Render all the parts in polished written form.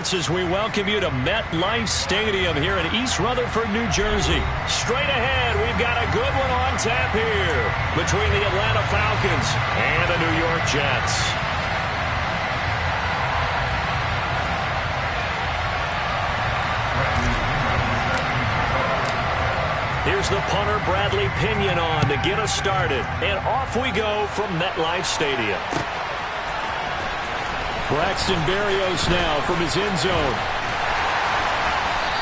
Sports as we welcome you to MetLife Stadium here in East Rutherford, New Jersey. Straight ahead, we've got a good one on tap here between the Atlanta Falcons and the New York Jets. Here's the punter, Bradley Pinion, on to get us started. And off we go from MetLife Stadium. Braxton Berrios now from his end zone.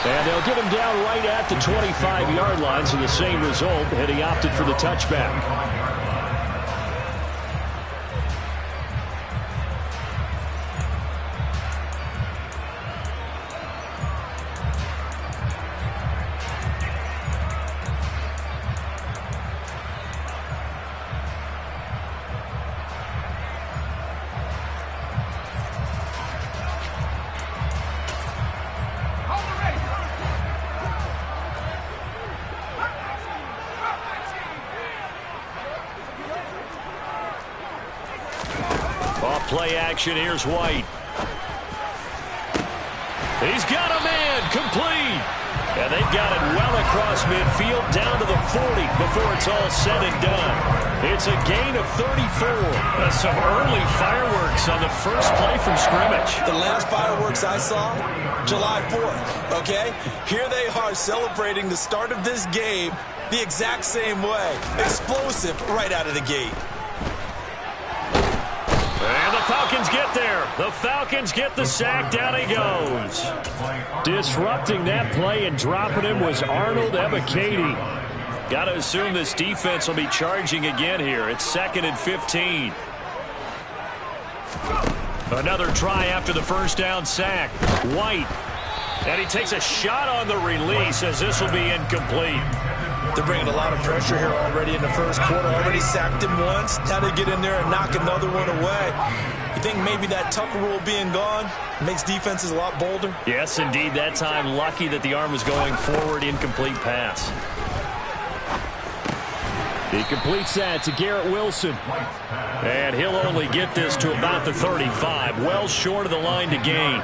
And they'll get him down right at the 25-yard line, so the same result, and he opted for the touchback. Play action. Here's White. He's got a man complete. And they've got it well across midfield down to the 40 before it's all said and done. It's a gain of 34. Some early fireworks on the first play from scrimmage. The last fireworks I saw, July 4th, okay? Here they are celebrating the start of this game the exact same way. Explosive right out of the gate. And the Falcons get there. The Falcons get the sack. Down he goes. Disrupting that play and dropping him was Arnold Ebiketie. Got to assume this defense will be charging again here. It's 2nd and 15. Another try after the first down sack. White. And he takes a shot on the release as this will be incomplete. They're bringing a lot of pressure here already in the first quarter. Already sacked him once. Now they get in there and knock another one away. You think maybe that Tucker rule being gone makes defenses a lot bolder? Yes, indeed. That time, lucky that the arm was going forward. Incomplete pass. He completes that to Garrett Wilson. And he'll only get this to about the 35. Well short of the line to gain.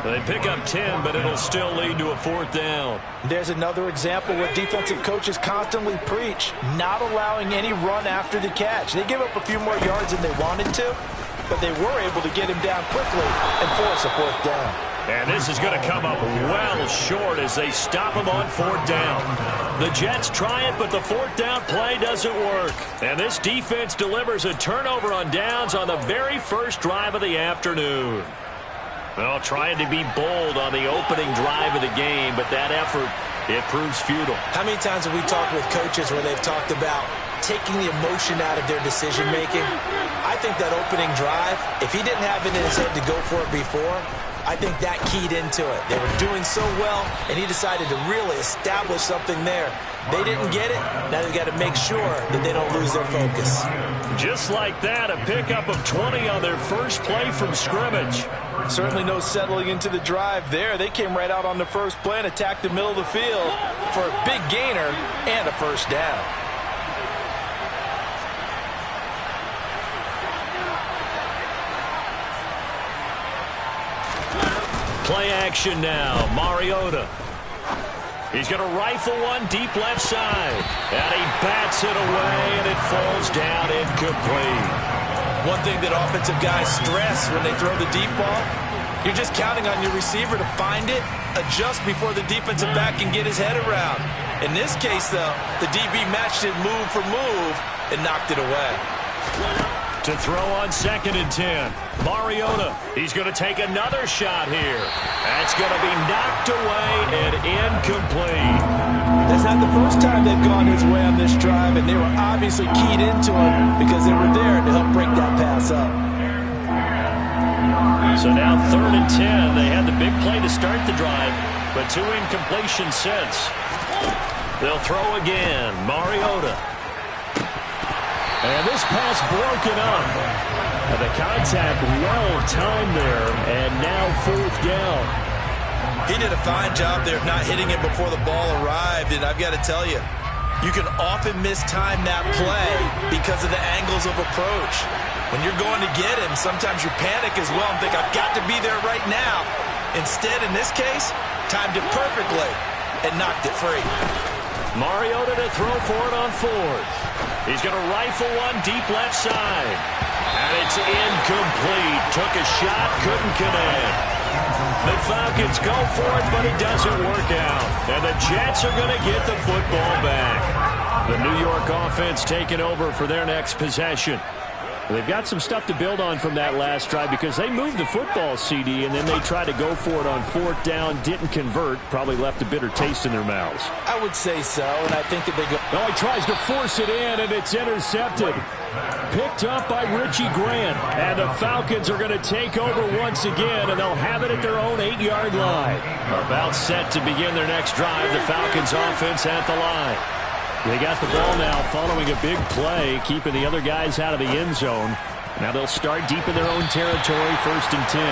They pick up 10, but it'll still lead to a 4th down. There's another example what defensive coaches constantly preach, not allowing any run after the catch. They give up a few more yards than they wanted to, but they were able to get him down quickly and force a 4th down. And this is going to come up well short as they stop him on 4th down. The Jets try it, but the 4th down play doesn't work. And this defense delivers a turnover on downs on the very first drive of the afternoon. Well, trying to be bold on the opening drive of the game, but that effort, it proves futile. How many times have we talked with coaches where they've talked about taking the emotion out of their decision-making? I think that opening drive, if he didn't have it in his head to go for it before, I think that keyed into it. They were doing so well, and he decided to really establish something there. They didn't get it. Now they've got to make sure that they don't lose their focus. Just like that, a pickup of 20 on their first play from scrimmage. Certainly no settling into the drive there. They came right out on the first play and attacked the middle of the field for a big gainer and a 1st down. Play action now. Mariota. He's going to rifle one deep left side. And he bats it away, and it falls down incomplete. One thing that offensive guys stress when they throw the deep ball, you're just counting on your receiver to find it, adjust before the defensive back can get his head around. In this case, though, the DB matched it move for move and knocked it away. To throw on 2nd and 10. Mariota, he's going to take another shot here. That's going to be knocked away and incomplete. That's not the first time they've gone his way on this drive, and they were obviously keyed into him because they were there to help break that pass up. So now 3rd and 10. They had the big play to start the drive, but 2 incompletions since. They'll throw again. Mariota. And this pass broken up. And the contact well timed there, and now 4th down. He did a fine job there of not hitting it before the ball arrived, and I've got to tell you, you can often mistime that play because of the angles of approach. When you're going to get him, sometimes you panic as well and think, I've got to be there right now. Instead, in this case, timed it perfectly and knocked it free. Mariota to throw for it on fourth. He's going to rifle one deep left side. And it's incomplete. Took a shot, couldn't connect. The Falcons go for it, but it doesn't work out. And the Jets are going to get the football back. The New York offense taking over for their next possession. They've got some stuff to build on from that last drive because they moved the football, CD, and then they tried to go for it on fourth down, didn't convert, probably left a bitter taste in their mouths. I would say so, and I think that they go... Oh, he tries to force it in, and it's intercepted. Picked up by Richie Grant, and the Falcons are going to take over once again, and they'll have it at their own 8-yard line. About set to begin their next drive, the Falcons offense at the line. They got the ball now following a big play, keeping the other guys out of the end zone. Now they'll start deep in their own territory, 1st and 10.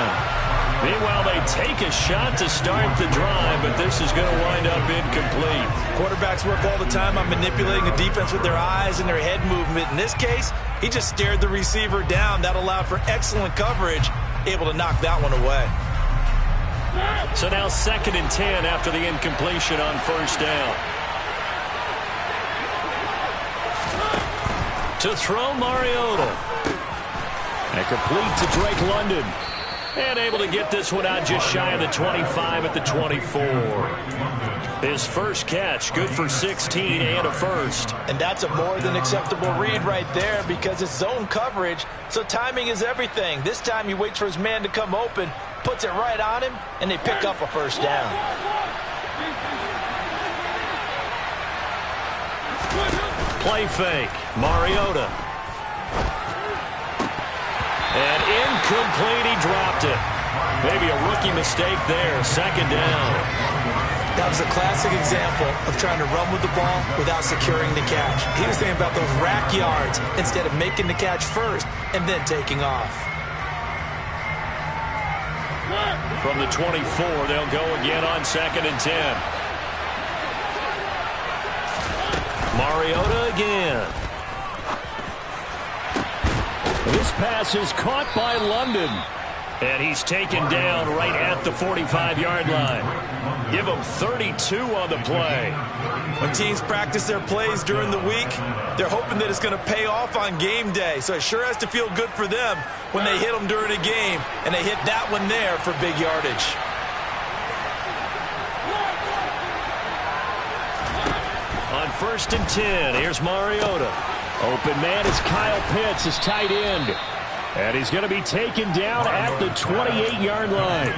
Meanwhile, they take a shot to start the drive, but this is going to wind up incomplete. Quarterbacks work all the time on manipulating the defense with their eyes and their head movement. In this case, he just stared the receiver down. That allowed for excellent coverage, able to knock that one away. So now 2nd and 10 after the incompletion on 1st down. To throw Mariota. And complete to Drake London. And able to get this one out just shy of the 25 at the 24. His first catch, good for 16 and a first. And that's a more than acceptable read right there because it's zone coverage, so timing is everything. This time he waits for his man to come open, puts it right on him, and they pick up a first down. Play fake. Mariota. And incomplete. He dropped it. Maybe a rookie mistake there. 2nd down. That was a classic example of trying to run with the ball without securing the catch. He was thinking about those rack yards instead of making the catch first and then taking off. From the 24, they'll go again on 2nd and 10. Mariota again. This pass is caught by London. And he's taken down right at the 45-yard line. Give him 32 on the play. When teams practice their plays during the week, they're hoping that it's going to pay off on game day. So it sure has to feel good for them when they hit them during a game. And they hit that one there for big yardage. On 1st and 10, here's Mariota. Open man is Kyle Pitts, his tight end. And he's going to be taken down at the 28-yard line.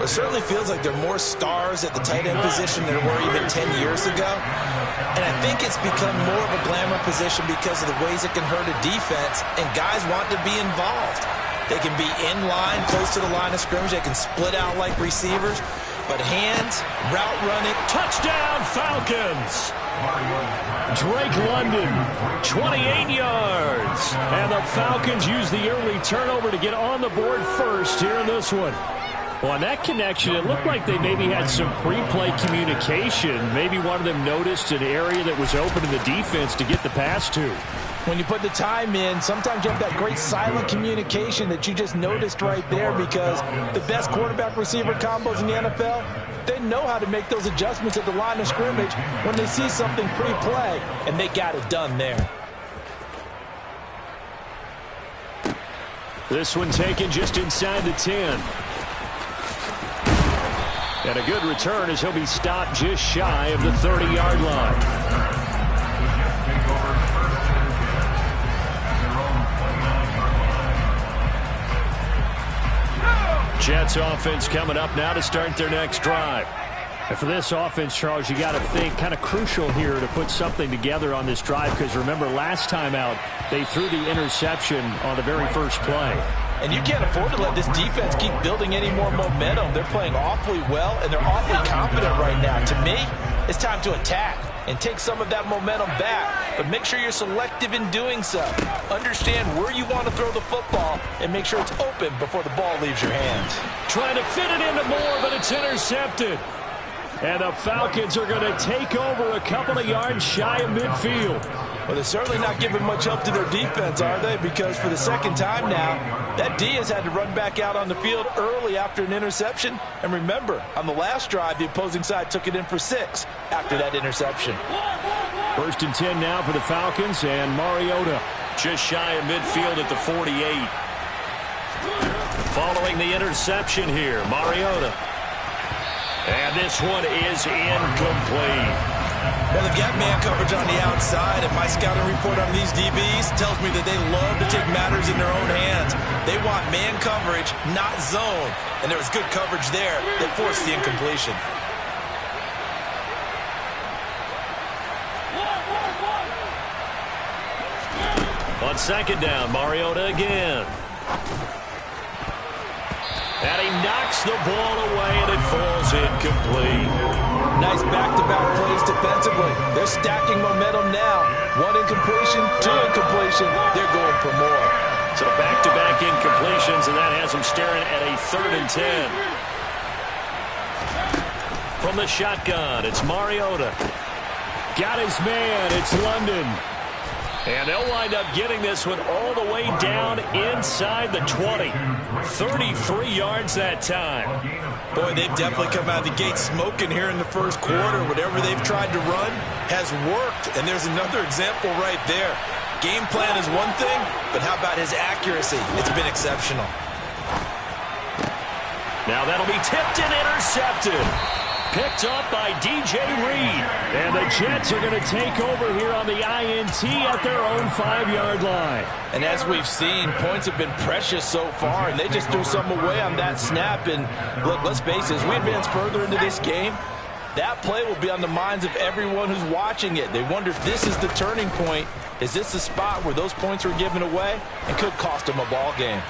It certainly feels like there are more stars at the tight end position than there were even 10 years ago. And I think it's become more of a glamour position because of the ways it can hurt a defense, and guys want to be involved. They can be in line, close to the line of scrimmage. They can split out like receivers. But hands, route running. Touchdown, Falcons! Drake London, 28 yards. And the Falcons use the early turnover to get on the board first here in this one. Well, on that connection, it looked like they maybe had some pre-play communication. Maybe one of them noticed an area that was open in the defense to get the pass to. When you put the time in, sometimes you have that great silent communication that you just noticed right there because the best quarterback-receiver combos in the NFL, they know how to make those adjustments at the line of scrimmage when they see something pre-play, and they got it done there. This one taken just inside the 10. And a good return as he'll be stopped just shy of the 30-yard line. Jets offense coming up now to start their next drive. And for this offense, Charles, you got to think kind of crucial here to put something together on this drive because remember last time out they threw the interception on the very first play. And you can't afford to let this defense keep building any more momentum. They're playing awfully well, and they're awfully confident right now. To me, it's time to attack and take some of that momentum back. But make sure you're selective in doing so. Understand where you want to throw the football and make sure it's open before the ball leaves your hands. Trying to fit it into Moore, but it's intercepted. And the Falcons are going to take over a couple of yards shy of midfield. Well, they're certainly not giving much help to their defense, are they? Because for the second time now, that D has had to run back out on the field early after an interception. And remember, on the last drive, the opposing side took it in for 6 after that interception. 1st and 10 now for the Falcons, and Mariota just shy of midfield at the 48. Following the interception here, Mariota. And this one is incomplete. Well, they've got man coverage on the outside, and my scouting report on these DBs tells me that they love to take matters in their own hands. They want man coverage, not zone. And there was good coverage there that forced the incompletion. On 2nd down, Mariota again. And he knocks the ball away, and it falls incomplete. Nice back-to-back plays defensively. They're stacking momentum now. 1 incompletion, 2 incompletion. They're going for more. So back-to-back incompletions, and that has them staring at a 3rd and 10. From the shotgun, it's Mariota. Got his man. It's London. And they'll wind up getting this one all the way down inside the 20. 33 yards that time. Boy, they've definitely come out of the gate smoking here in the first quarter. Whatever they've tried to run has worked. And there's another example right there. Game plan is one thing, but how about his accuracy? It's been exceptional. Now that'll be tipped and intercepted. Picked up by DJ Reed. And the Jets are going to take over here on the INT at their own 5-yard line. And as we've seen, points have been precious so far, and they just threw some away on that snap. And look, let's face it, as we advance further into this game, that play will be on the minds of everyone who's watching it. They wonder if this is the turning point. Is this the spot where those points were given away and could cost them a ball game?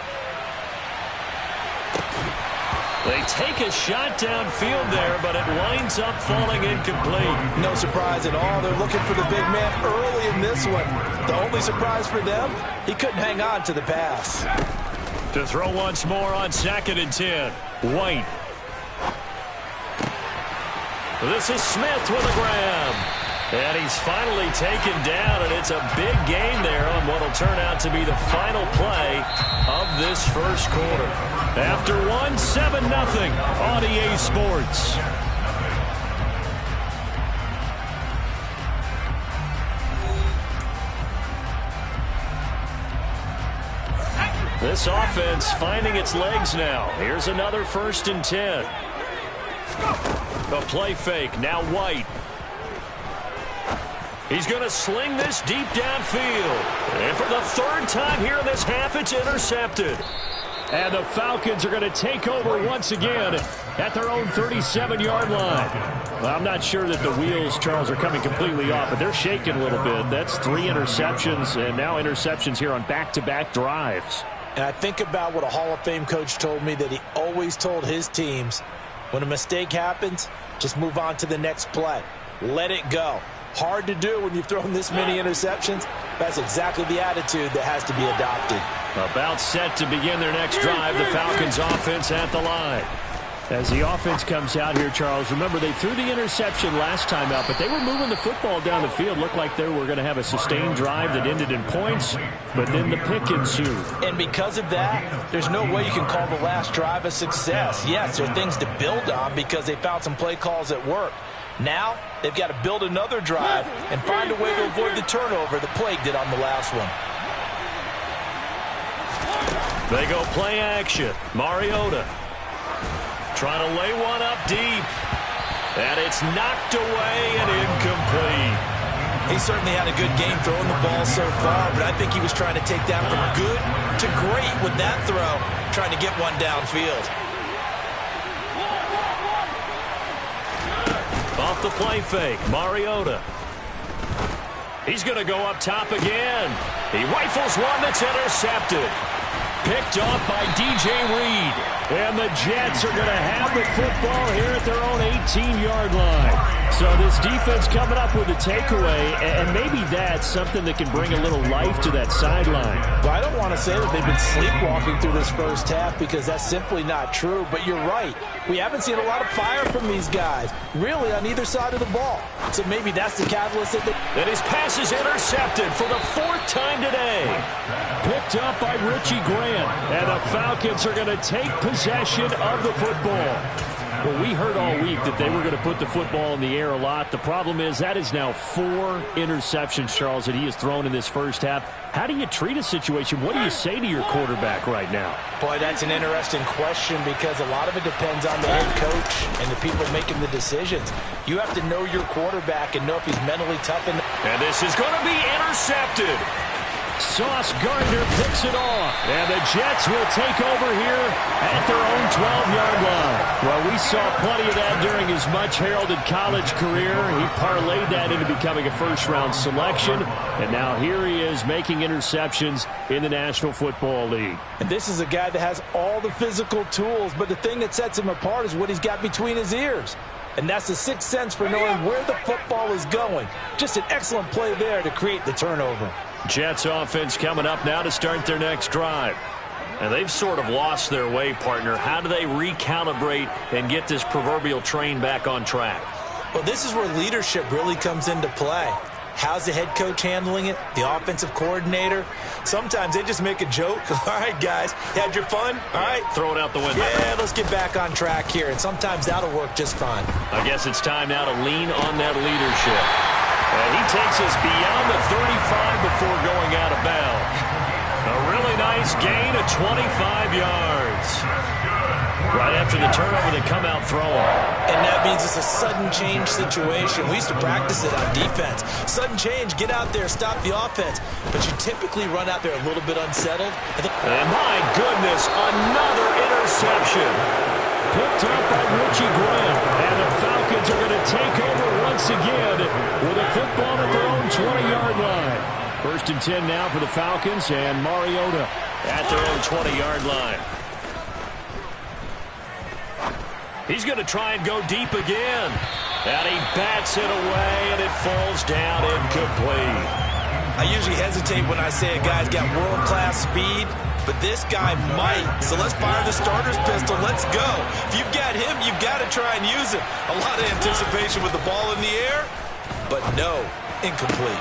They take a shot downfield there, but it winds up falling incomplete. No surprise at all. They're looking for the big man early in this one. The only surprise for them, he couldn't hang on to the pass. To throw once more on 2nd and 10. White. This is Smith with a grab. And he's finally taken down, and it's a big gain there on what will turn out to be the final play of this first quarter. After 7-0 on EA Sports. This offense finding its legs now. Here's another 1st and 10. A play fake, now White. He's going to sling this deep downfield. And for the 3rd time here in this half, it's intercepted. And the Falcons are going to take over once again at their own 37-yard line. Well, I'm not sure that the wheels, Charles, are coming completely off, but they're shaking a little bit. That's 3 interceptions, and now interceptions here on back-to-back drives. And I think about what a Hall of Fame coach told me, that he always told his teams, when a mistake happens, just move on to the next play. Let it go. Hard to do when you've thrown this many interceptions. That's exactly the attitude that has to be adopted. About set to begin their next drive, the Falcons offense at the line. As the offense comes out here, Charles, remember they threw the interception last time out, but they were moving the football down the field. Looked like they were going to have a sustained drive that ended in points, but then the pick ensued. And because of that, there's no way you can call the last drive a success. Yes, there are things to build on because they found some play calls that work. Now, they've got to build another drive and find a way to avoid the turnover that plagued it on the last one. They go play action. Mariota trying to lay one up deep. And it's knocked away and incomplete. He certainly had a good game throwing the ball so far, but I think he was trying to take that from good to great with that throw, trying to get one downfield. Off the play fake, Mariota. He's going to go up top again. He rifles one that's intercepted. Picked off by DJ Reed. And the Jets are going to have the football here at their own 18-yard line. So this defense coming up with a takeaway, and maybe that's something that can bring a little life to that sideline. Well, I don't want to say that they've been sleepwalking through this first half because that's simply not true, but you're right. We haven't seen a lot of fire from these guys, really, on either side of the ball. So maybe that's the catalyst that And his pass is intercepted for the 4th time today. Picked up by Richie Grant, and the Falcons are going to take possession of the football. Well, we heard all week that they were going to put the football in the air a lot. The problem is that is now 4 interceptions, Charles, that he has thrown in this first half. How do you treat a situation? What do you say to your quarterback right now? Boy, that's an interesting question because a lot of it depends on the head coach and the people making the decisions. You have to know your quarterback and know if he's mentally tough. And this is going to be intercepted. Sauce Gardner picks it off, and the Jets will take over here at their own 12-yard line. Well, we saw plenty of that during his much-heralded college career. He parlayed that into becoming a first-round selection, and now here he is making interceptions in the National Football League. And this is a guy that has all the physical tools, but the thing that sets him apart is what he's got between his ears. And that's the sixth sense for knowing where the football is going. Just an excellent play there to create the turnover. Jets offense coming up now to start their next drive. And they've sort of lost their way, partner. How do they recalibrate and get this proverbial train back on track? Well, this is where leadership really comes into play. How's the head coach handling it? The offensive coordinator? Sometimes they just make a joke. All right, guys, had your fun? All right. Throw it out the window. Yeah, let's get back on track here. And sometimes that'll work just fine. I guess it's time now to lean on that leadership. And he takes us beyond the 35 before going out of bounds. A really nice gain of 25 yards. Right after the turnover, they come out throwing. And that means it's a sudden change situation. We used to practice it on defense. Sudden change, get out there, stop the offense. But you typically run out there a little bit unsettled. And my goodness, another interception. Picked up by Richie Grant. And the Falcons are going to take over once again with a football at their own 20-yard line. 1st and 10 now for the Falcons, and Mariota at their own 20-yard line. He's going to try and go deep again. And he bats it away, and it falls down incomplete. I usually hesitate when I say a guy's got world-class speed, but this guy might. So let's fire the starter's pistol. Let's go. If you've got him, you've got to try and use it. A lot of anticipation with the ball in the air, but no, incomplete.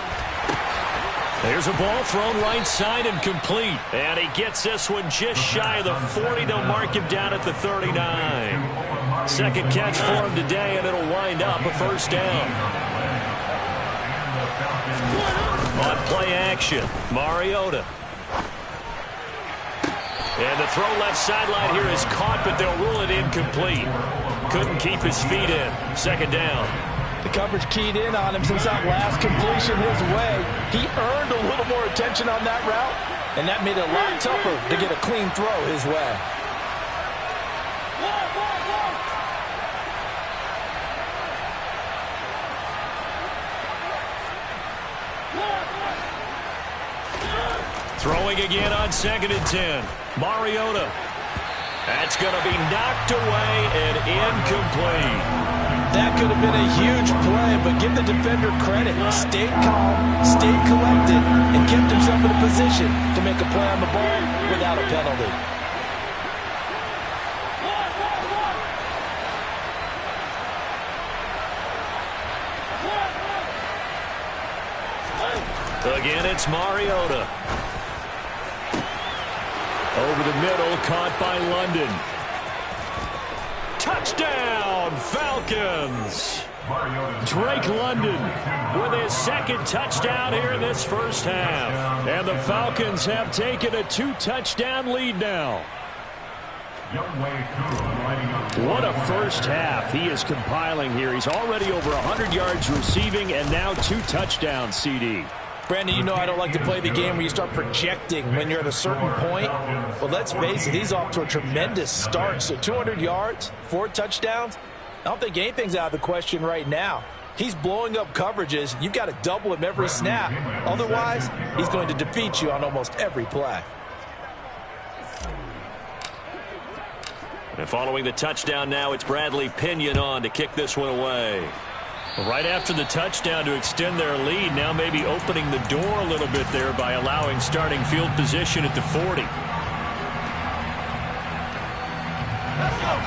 There's a ball thrown right side and complete. And he gets this one just shy of the 40. They'll mark him down at the 39. Second catch for him today, and it'll wind up a first down. On play action, Mariota. And the throw left sideline here is caught, but they'll rule it incomplete. Couldn't keep his feet in. Second down. The coverage keyed in on him since that last completion his way. He earned a little more attention on that route, and that made it a lot tougher to get a clean throw his way. Throwing again on 2nd and 10. Mariota. That's going to be knocked away and incomplete. That could have been a huge play, but give the defender credit. Stayed calm, stayed collected, and kept himself in a position to make a play on the ball without a penalty. Again, it's Mariota. Over the middle, caught by London. Touchdown, Falcons! Drake London with his second touchdown here in this first half. And the Falcons have taken a 2-touchdown lead now. What a first half he is compiling here. He's already over 100 yards receiving and now 2 touchdowns, CD. Brandon, you know I don't like to play the game where you start projecting when you're at a certain point. Well, let's face it, he's off to a tremendous start. So 200 yards, 4 touchdowns. I don't think anything's out of the question right now. He's blowing up coverages. You've got to double him every snap. Otherwise, he's going to defeat you on almost every play. And following the touchdown now, it's Bradley Pinion on to kick this one away. Right after the touchdown to extend their lead, now maybe opening the door a little bit there by allowing starting field position at the 40.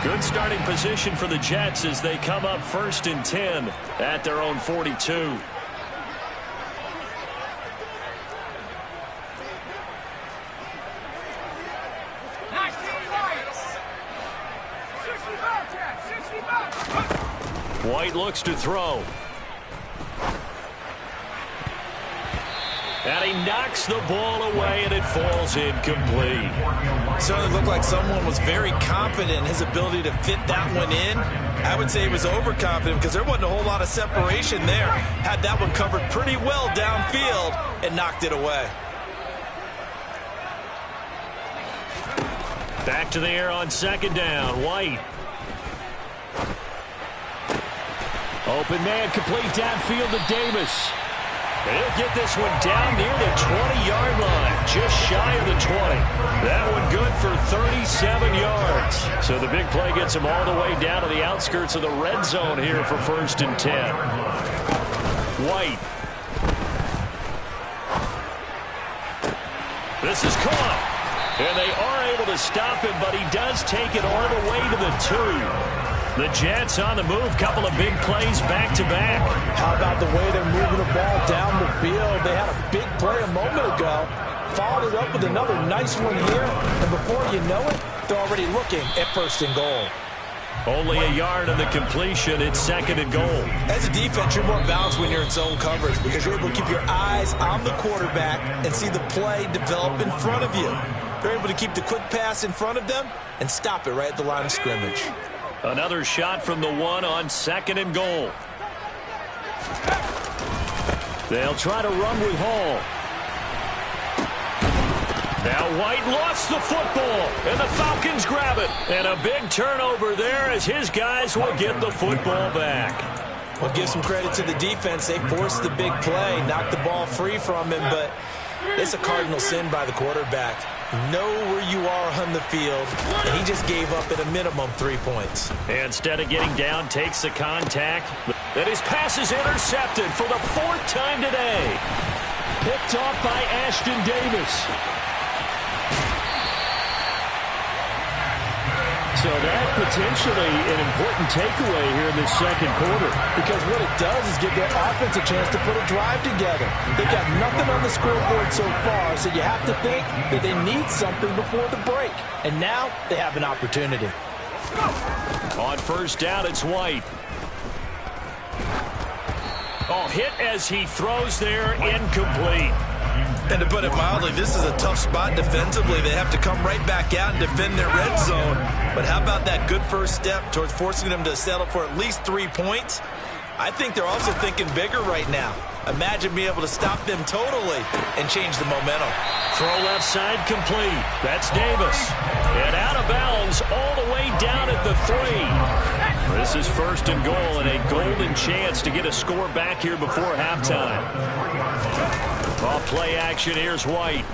Good starting position for the Jets as they come up 1st and 10 at their own 42. White looks to throw. And he knocks the ball away, and it falls incomplete. Certainly looked like someone was very confident in his ability to fit that one in. I would say he was overconfident because there wasn't a whole lot of separation there. Had that one covered pretty well downfield and knocked it away. Back to the air on 2nd down. White. Open man, complete downfield to Davis. He'll get this one down near the 20-yard line, just shy of the 20. That one good for 37 yards. So the big play gets him all the way down to the outskirts of the red zone here for 1st and 10. White. This is caught. And they are able to stop him, but he does take it all the way to the 2. The Jets on the move. Couple of big plays back-to-back. How about the way they're moving the ball down the field? They had a big play a moment ago. Followed it up with another nice one here. And before you know it, they're already looking at 1st and goal. Only a yard on the completion. It's 2nd and goal. As a defense, you're more balanced when you're in zone coverage because you're able to keep your eyes on the quarterback and see the play develop in front of you. They're able to keep the quick pass in front of them and stop it right at the line of scrimmage. Another shot from the 1 on 2nd and goal. They'll try to run with Hall. Now White lost the football, and the Falcons grab it. And a big turnover there as his guys will get the football back. Well, give some credit to the defense. They forced the big play, knocked the ball free from him, but it's a cardinal sin by the quarterback. Know where you are on the field, and he just gave up at a minimum 3 points. And instead of getting down, takes the contact. And his pass is intercepted for the 4th time today. Picked off by Ashton Davis. So that potentially an important takeaway here in this 2nd quarter. Because what it does is give their offense a chance to put a drive together. They've got nothing on the scoreboard so far, so you have to think that they need something before the break. And now they have an opportunity. On 1st down, it's White. Oh, hit as he throws there, incomplete. And to put it mildly, this is a tough spot defensively. They have to come right back out and defend their red zone. But how about that good first step towards forcing them to settle for at least 3 points? I think they're also thinking bigger right now. Imagine being able to stop them totally and change the momentum. Throw left side complete. That's Davis. And out of bounds all the way down at the 3. This is 1st and goal and a golden chance to get a score back here before halftime. Off play action, here's White.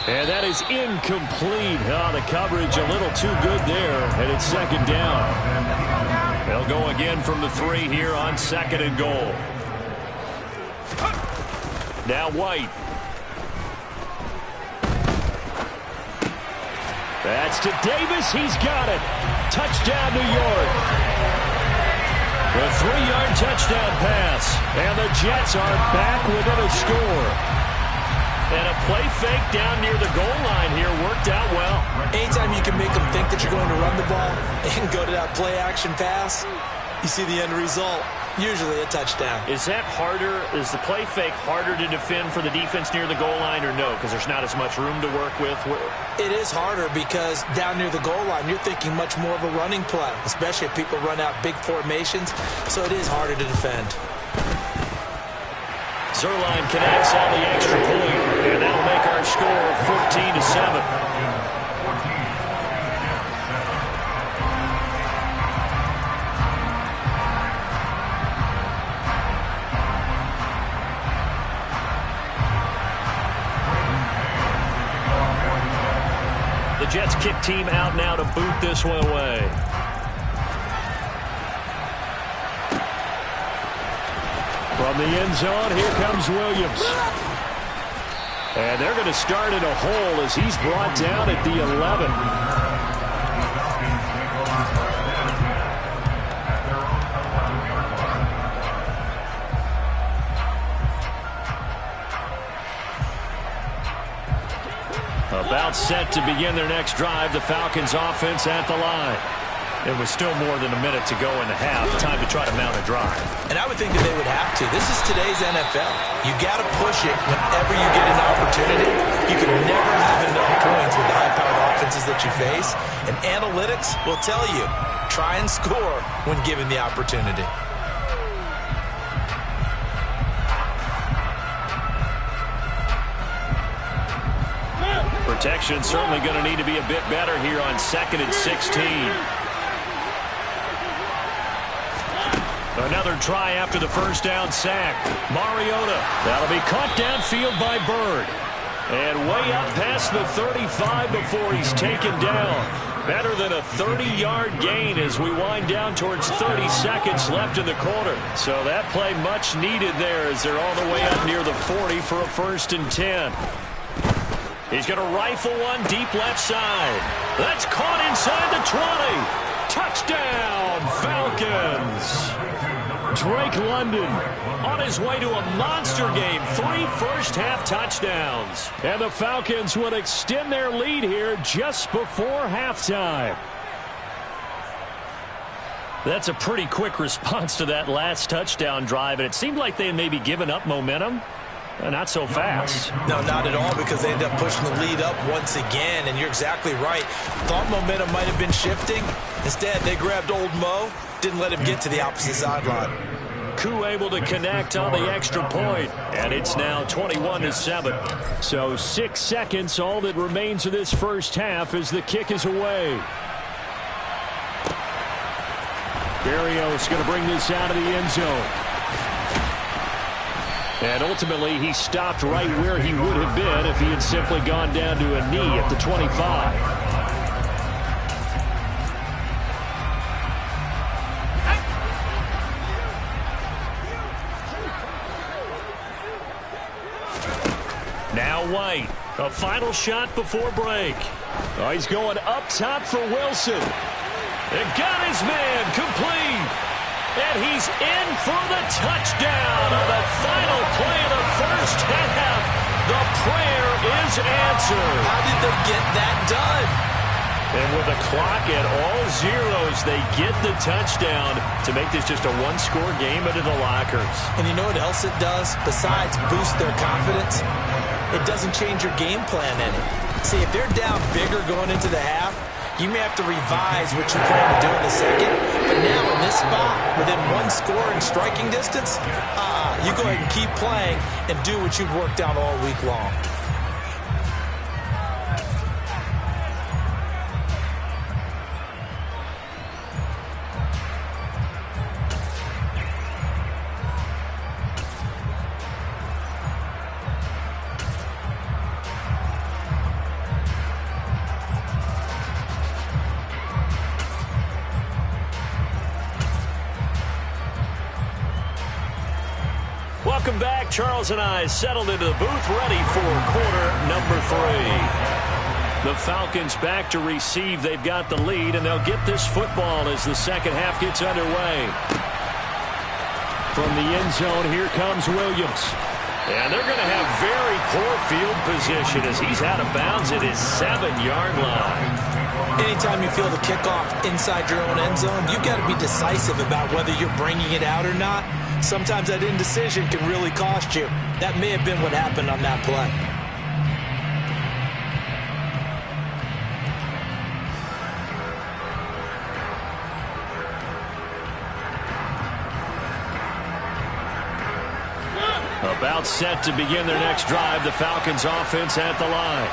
And that is incomplete. Oh, the coverage a little too good there, and it's 2nd down. They'll go again from the 3 here on 2nd and goal. Now White. That's to Davis. He's got it. Touchdown, New York. The 3-yard touchdown pass. And the Jets are back within a score. And a play fake down near the goal line here worked out well. Anytime you can make them think that you're going to run the ball and go to that play action pass, you see the end result. Usually a touchdown. Is that harder? Is the play fake harder to defend for the defense near the goal line or no? Because there's not as much room to work with? It is harder because down near the goal line, you're thinking much more of a running play, especially if people run out big formations. So it is harder to defend. Zerline connects on the extra point, and that'll make our score 14-7. The Jets kick team out now to boot this one away. From the end zone, here comes Williams. And they're going to start in a hole as he's brought down at the 11. About set to begin their next drive. The Falcons offense at the line. It was still more than a minute to go in the half. Time to try to mount a drive. And I would think that they would have to. This is today's NFL. You got to push it whenever you get an opportunity. You can never have enough points with the high-powered offenses that you face. And analytics will tell you, try and score when given the opportunity. Protection certainly going to need to be a bit better here on 2nd and 16. Another try after the first down sack. Mariota. That'll be caught downfield by Bird. And way up past the 35 before he's taken down. Better than a 30-yard gain as we wind down towards 30 seconds left in the quarter. So that play much needed there as they're all the way up near the 40 for a 1st and 10. He's going to rifle one deep left side. That's caught inside the 20. Touchdown, Falcons. Drake London on his way to a monster game. 3 first-half touchdowns. And the Falcons would extend their lead here just before halftime. That's a pretty quick response to that last touchdown drive. And it seemed like they had maybe given up momentum. Not so fast. No, not at all, because they end up pushing the lead up once again, and you're exactly right. Thought momentum might have been shifting. Instead, they grabbed old Mo, didn't let him get to the opposite sideline. Koo able to connect on the extra point, and it's now 21-7. So 6 seconds, all that remains of this first half as the kick is away. Berrios going to bring this out of the end zone. And ultimately, he stopped right where he would have been if he had simply gone down to a knee at the 25. Now White, a final shot before break. Oh, he's going up top for Wilson. And got his man complete. And he's in for the touchdown on the final play of the first half. The prayer is answered. How did they get that done? And with the clock at all zeros, they get the touchdown to make this just a one-score game into the lockers. And you know what else it does? Besides boost their confidence, it doesn't change your game plan any. See, if they're down bigger going into the half, you may have to revise what you plan to do in the second. But now in this spot, within one score and striking distance, you go ahead and keep playing and do what you've worked out all week long. Welcome back. Charles and I settled into the booth, ready for quarter number 3. The Falcons back to receive. They've got the lead, and they'll get this football as the second half gets underway. From the end zone, here comes Williams. And they're going to have very poor field position as he's out of bounds at his 7-yard line. Anytime you feel the kickoff inside your own end zone, you've got to be decisive about whether you're bringing it out or not. Sometimes that indecision can really cost you. That may have been what happened on that play. About set to begin their next drive, the Falcons offense at the line.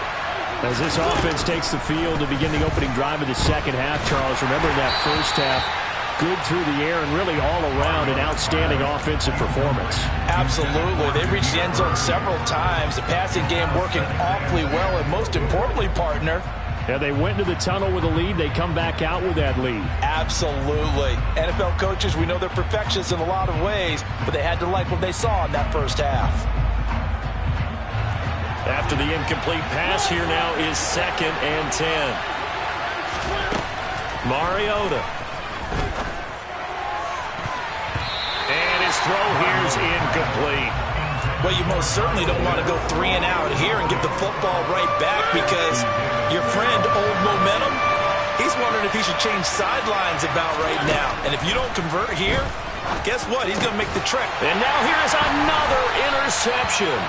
As this offense takes the field to begin the opening drive of the second half, Charles, remember that first half, good through the air and really all around an outstanding offensive performance. Absolutely. They reached the end zone several times. The passing game working awfully well, and most importantly, partner, And they went into the tunnel with a lead. They come back out with that lead. Absolutely. NFL coaches, we know they're perfectionists in a lot of ways, but they had to like what they saw in that first half. After the incomplete pass, here now is 2nd and 10. Mariota. And his throw here is incomplete. Well, you most certainly don't want to go 3 and out here and give the football right back because your friend, Old Momentum, he's wondering if he should change sidelines about right now. And if you don't convert here, guess what? He's going to make the trek. And now here is another interception.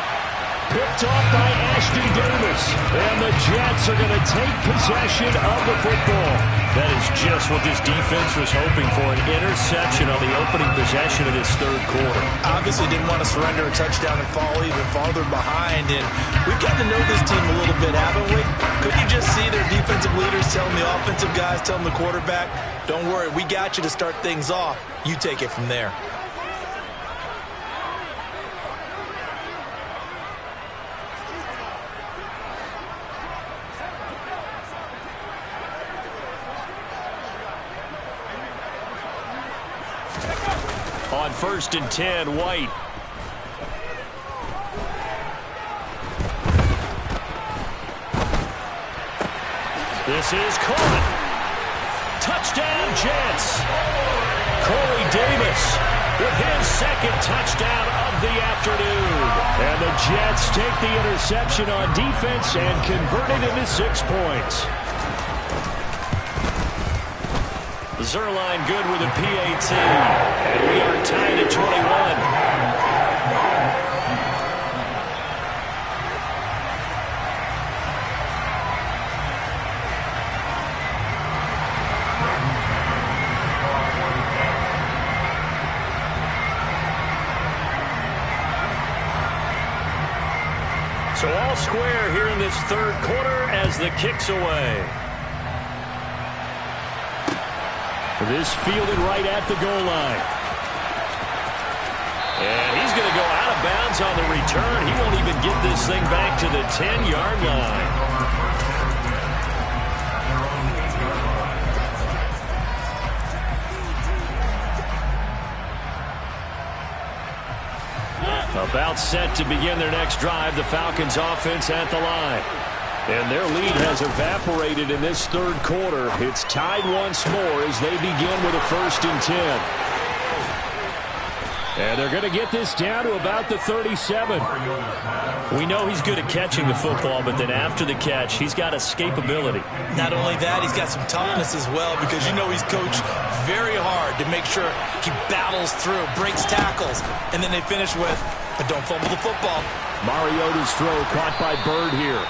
Picked off by Ashton Davis. And the Jets are going to take possession of the football. That is just what this defense was hoping for, an interception on the opening possession of this third quarter. Obviously didn't want to surrender a touchdown and fall even farther behind. And we've gotten to know this team a little bit, haven't we? Could you just see their defensive leaders telling the offensive guys, telling the quarterback, don't worry, we got you to start things off. You take it from there. On 1st and 10, White. This is caught. Touchdown, Jets. Corey Davis with his 2nd touchdown of the afternoon. And the Jets take the interception on defense and convert it into 6 points. Zerline good with a PAT. And we are tied at 21. So all square here in this third quarter as the kick's away. This fielded right at the goal line. And he's going to go out of bounds on the return. He won't even get this thing back to the 10-yard line. About set to begin their next drive, the Falcons offense at the line. And their lead has evaporated in this third quarter. It's tied once more as they begin with a 1st and 10. And they're going to get this down to about the 37. We know he's good at catching the football, but then after the catch, he's got escapability. Not only that, he's got some toughness as well because you know he's coached very hard to make sure he battles through, breaks tackles, and then they finish with, but don't fumble the football. Mariota's throw caught by Bird here.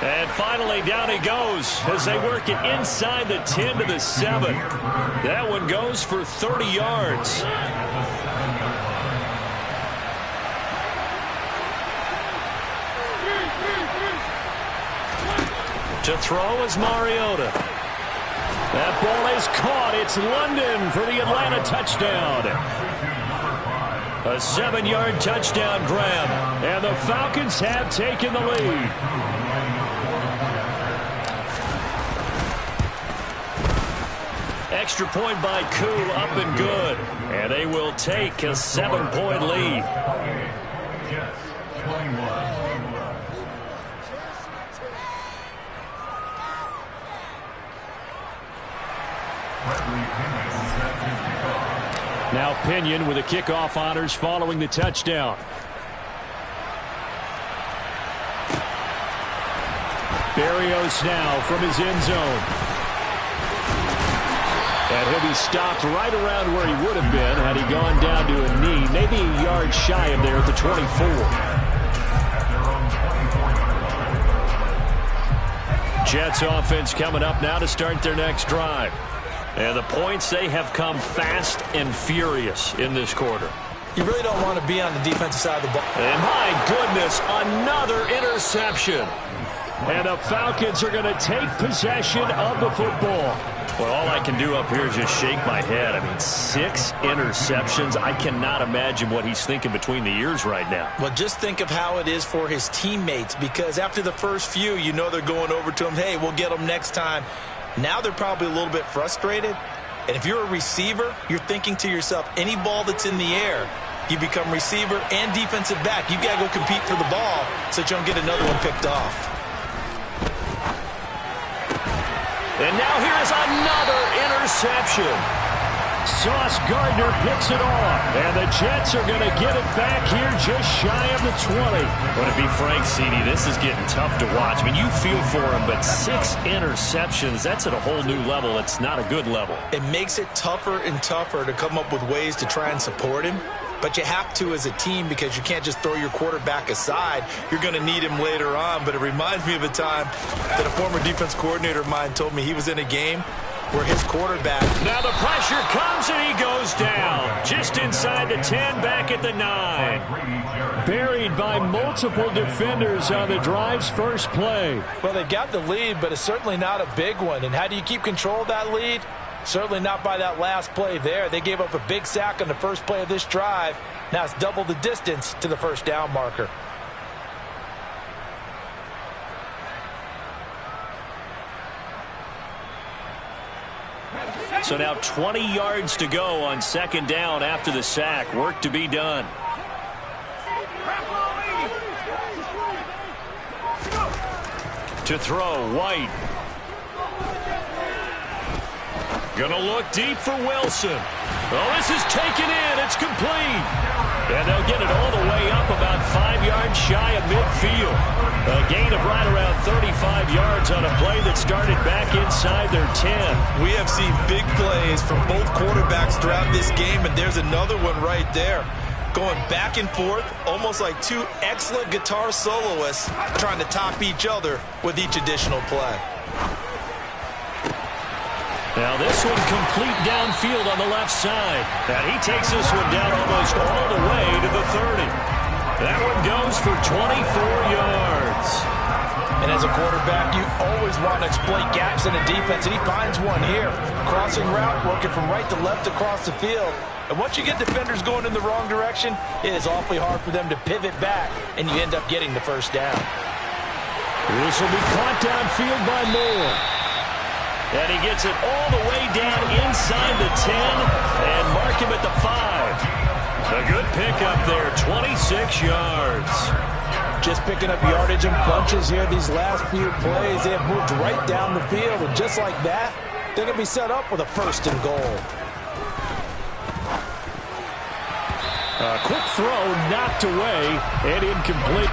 And finally, down he goes as they work it inside the 10 to the 7. That one goes for 30 yards. To throw is Mariota. That ball is caught. It's London for the Atlanta touchdown. A 7-yard touchdown grab. And the Falcons have taken the lead. Extra point by Koo, up and good. And they will take a 7-point lead. Now Pinion with the kickoff honors following the touchdown. Berrios now from his end zone. And he'll be stopped right around where he would have been had he gone down to a knee, maybe a yard shy of there at the 24. Jets offense coming up now to start their next drive. And the points, they have come fast and furious in this quarter. You really don't want to be on the defensive side of the ball. And my goodness, another interception. And the Falcons are going to take possession of the football. Well, all I can do up here is just shake my head. I mean, 6 interceptions. I cannot imagine what he's thinking between the ears right now. Well, just think of how it is for his teammates, because after the first few, you know they're going over to him, hey, we'll get them next time. Now they're probably a little bit frustrated. And if you're a receiver, you're thinking to yourself, any ball that's in the air, you become receiver and defensive back. You've got to go compete for the ball so that you don't get another one picked off. And now here is another interception. Sauce Gardner picks it off. And the Jets are going to get it back here just shy of the 20. But to be frank, CD, this is getting tough to watch. I mean, you feel for him, but 6 interceptions, that's at a whole new level. It's not a good level. It makes it tougher and tougher to come up with ways to try and support him. But you have to as a team, because you can't just throw your quarterback aside. You're going to need him later on. But it reminds me of a time that a former defense coordinator of mine told me he was in a game where his quarterback... Now the pressure comes and he goes down. Just inside the 10, back at the 9. Buried by multiple defenders on the drive's first play. Well, they got the lead, but it's certainly not a big one. And how do you keep control of that lead? Certainly not by that last play there. They gave up a big sack on the first play of this drive. Now it's double the distance to the first down marker. So now 20 yards to go on second down after the sack. Work to be done. To throw, White. Gonna look deep for Wilson. Oh, this is taken in. It's complete. And they'll get it all the way up about 5 yards shy of midfield. A gain of right around 35 yards on a play that started back inside their 10. We have seen big plays from both quarterbacks throughout this game, and there's another one right there. Going back and forth, almost like two excellent guitar soloists trying to top each other with each additional play. Now this one complete downfield on the left side. And he takes this one down almost all the way to the 30. That one goes for 24 yards. And as a quarterback, you always want to exploit gaps in the defense, and he finds one here. Crossing route, working from right to left across the field. And once you get defenders going in the wrong direction, it is awfully hard for them to pivot back, and you end up getting the first down. This will be caught downfield by Moore. And he gets it all the way down inside the 10 and mark him at the 5. A good pickup there, 26 yards. Just picking up yardage in bunches here these last few plays. They have moved right down the field, and just like that, they're going to be set up with a 1st and goal. A quick throw knocked away and incomplete.